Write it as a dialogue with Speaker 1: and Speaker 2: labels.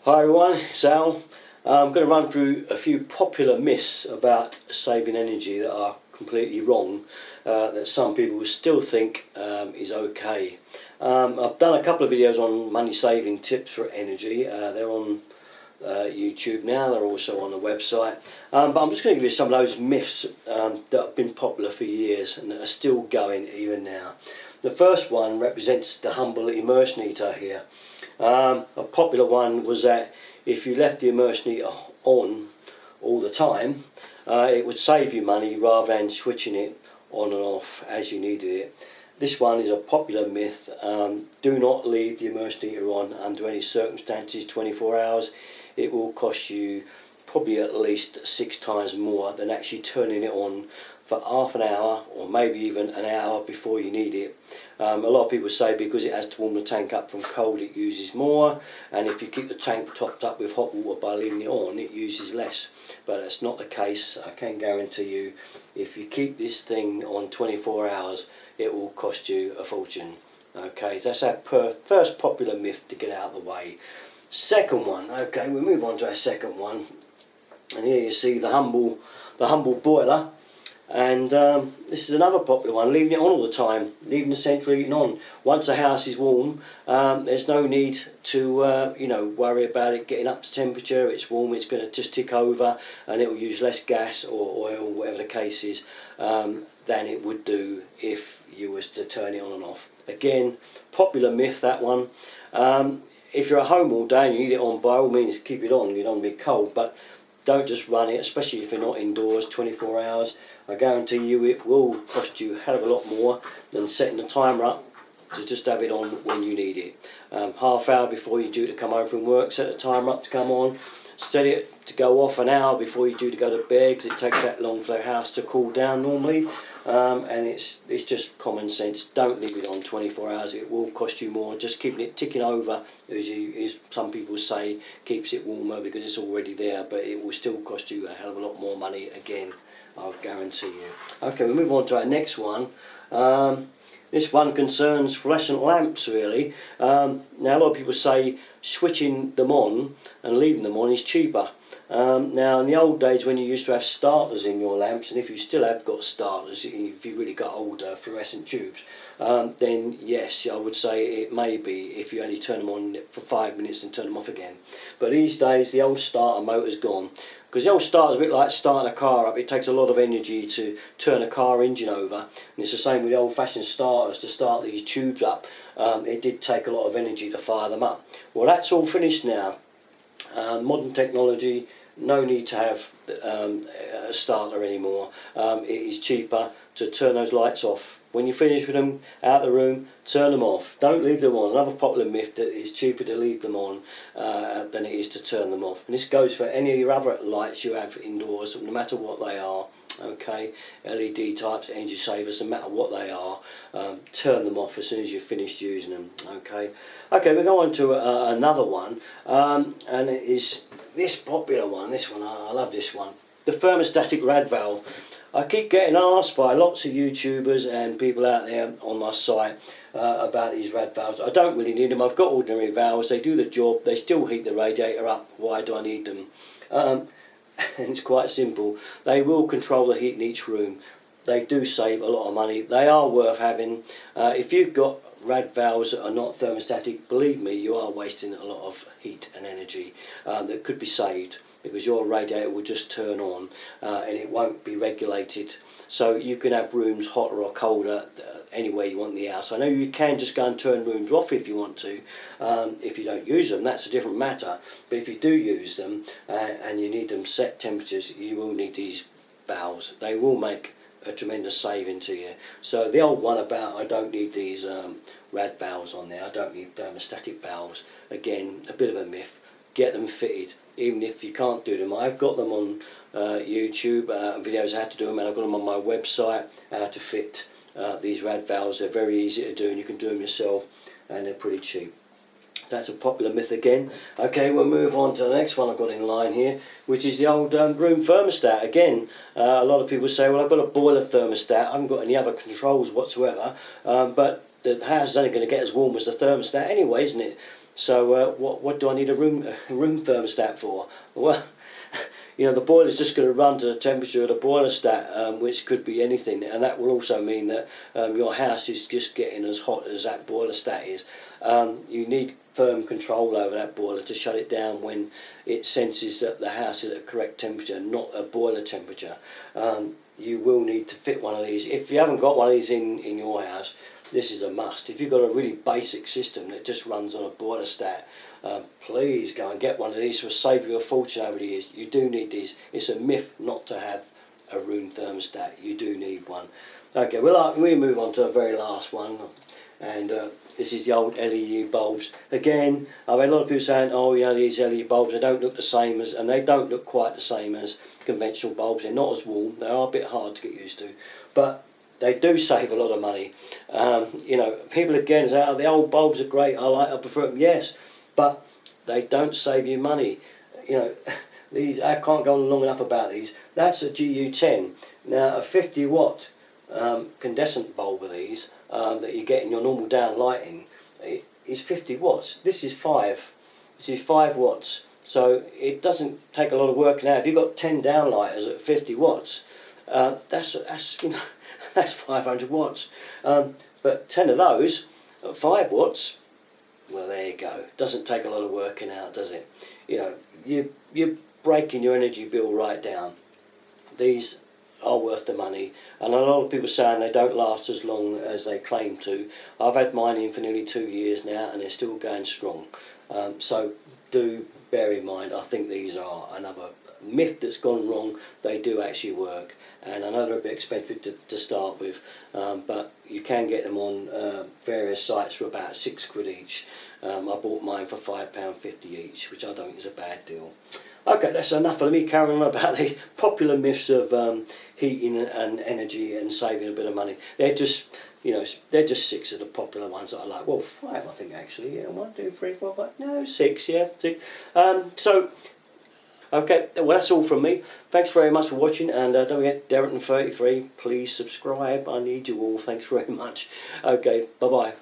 Speaker 1: Hi everyone, it's Al. I'm going to run through a few popular myths about saving energy that are completely wrong, that some people still think is okay. I've done a couple of videos on money saving tips for energy. They're on YouTube now, they're also on the website. But I'm just going to give you some of those myths that have been popular for years and that are still going even now. The first one represents the humble immersion heater here. A popular one was that if you left the immersion heater on all the time, it would save you money rather than switching it on and off as you needed it. This one is a popular myth. Do not leave the immersion heater on under any circumstances 24 hours. It will cost you probably at least 6 times more than actually turning it on for half an hour or maybe even an hour before you need it. A lot of people say because it has to warm the tank up from cold it uses more, and if you keep the tank topped up with hot water by leaving it on it uses less, but that's not the case. I can guarantee you if you keep this thing on 24 hours it will cost you a fortune. Okay, so that's our first popular myth to get out of the way. Second one, okay, we'll move on to our second one, and here you see the humble boiler. And this is another popular one, leaving it on all the time, leaving the central heating on. Once the house is warm, there's no need to worry about it getting up to temperature. It's warm, it's going to just tick over and it will use less gas or oil, whatever the case is, than it would do if you was to turn it on and off. Again, popular myth, that one. If you're at home all day and you need it on, by all means keep it on, you don't want to be cold, but don't just run it, especially if you're not indoors 24 hours. I guarantee you it will cost you a hell of a lot more than setting the timer up to just have it on when you need it. Half hour before you're due to come home from work, set the timer up to come on. Set it to go off an hour before you're due to go to bed, because it takes that long for the house to cool down normally. And it's just common sense. Don't leave it on 24 hours. It will cost you more. Just keeping it ticking over, as some people say, keeps it warmer because it's already there, but it will still cost you a hell of a lot more money again, I'll guarantee you. Okay, we'll move on to our next one. This one concerns fluorescent lamps, really. Now a lot of people say switching them on and leaving them on is cheaper. Now in the old days when you used to have starters in your lamps, and if you still have got starters, if you've really got older fluorescent tubes, then yes, I would say it may be if you only turn them on for 5 minutes and turn them off again. But these days the old starter motor's gone. Because the old starter is a bit like starting a car up. It takes a lot of energy to turn a car engine over. And it's the same with the old-fashioned starters to start these tubes up. It did take a lot of energy to fire them up. Well, that's all finished now. Modern technology, no need to have a starter anymore. It is cheaper to turn those lights off. When you finish with them, out of the room, turn them off. Don't leave them on. Another popular myth that it's cheaper to leave them on than it is to turn them off. And this goes for any of your other lights you have indoors, no matter what they are. Okay, LED types, energy savers, no matter what they are, turn them off as soon as you've finished using them. Okay, we go on to another one, and it is this popular one. This one, I love this one. The thermostatic rad valve. I keep getting asked by lots of YouTubers and people out there on my site about these rad valves. I don't really need them. I've got ordinary valves. They do the job. They still heat the radiator up. Why do I need them? And it's quite simple. They will control the heat in each room. They do save a lot of money. They are worth having. If you've got rad valves that are not thermostatic, believe me, you are wasting a lot of heat and energy that could be saved, because your radiator will just turn on and it won't be regulated. So you can have rooms hotter or colder any way you want in the house. I know you can just go and turn rooms off if you want to. If you don't use them, that's a different matter. But if you do use them and you need them set temperatures, you will need these valves. They will make a tremendous saving to you. So the old one about I don't need these rad valves on there, I don't need thermostatic valves, again, a bit of a myth. Get them fitted, even if you can't do them. I've got them on YouTube, videos how to do them, and I've got them on my website, how to fit these rad valves. They're very easy to do and you can do them yourself, and they're pretty cheap. That's a popular myth again. Okay, we'll move on to the next one I've got in line here, which is the old room thermostat. Again, a lot of people say, well, I've got a boiler thermostat, I haven't got any other controls whatsoever, but the house is only going to get as warm as the thermostat anyway, isn't it? So what do I need a room thermostat for? Well, you know, the boiler's just going to run to the temperature of the boiler stat, which could be anything, and that will also mean that your house is just getting as hot as that boiler stat is. You need firm control over that boiler to shut it down when it senses that the house is at a correct temperature, not a boiler temperature. You will need to fit one of these. If you haven't got one of these in your house, this is a must. If you've got a really basic system that just runs on a boiler stat, please go and get one of these. It will save you a fortune over the years. You do need these. It's a myth not to have a room thermostat. You do need one. Okay, well, we move on to the very last one, and this is the old LED bulbs. Again, I've had a lot of people saying, oh, yeah, these LED bulbs, they don't look the same as, and they don't look quite the same as conventional bulbs. They're not as warm. They are a bit hard to get used to, but they do save a lot of money. You know, people again say, oh, the old bulbs are great, I prefer them. Yes, but they don't save you money. You know, these, I can't go on long enough about these. That's a GU10. Now, a 50 watt incandescent bulb of these that you get in your normal down lighting is 50 watts. This is 5. This is 5 watts. So it doesn't take a lot of work. Now, if you've got 10 downlighters at 50 watts, that's you know, that's 500 watts. But 10 of those at 5 watts, well, there you go. Doesn't take a lot of working out, does it? You know, you're breaking your energy bill right down. These are worth the money, and a lot of people saying they don't last as long as they claim to. I've had mine in for nearly 2 years now, and they're still going strong. So do bear in mind, I think these are another myth that's gone wrong. They do actually work, and I know they're a bit expensive to start with, but you can get them on various sites for about £6 each. I bought mine for £5.50 each, which I don't think is a bad deal. Okay, that's enough of me carrying on about the popular myths of heating and energy and saving a bit of money. They're just, you know, they're just 6 of the popular ones that I like. Well, 5 I think actually. Yeah, 1, 2, 3, 4, 5. No, 6. Yeah, 6. So. Okay, well that's all from me. Thanks very much for watching, and don't forget, Derrickton33, please subscribe. I need you all. Thanks very much. Okay, bye-bye.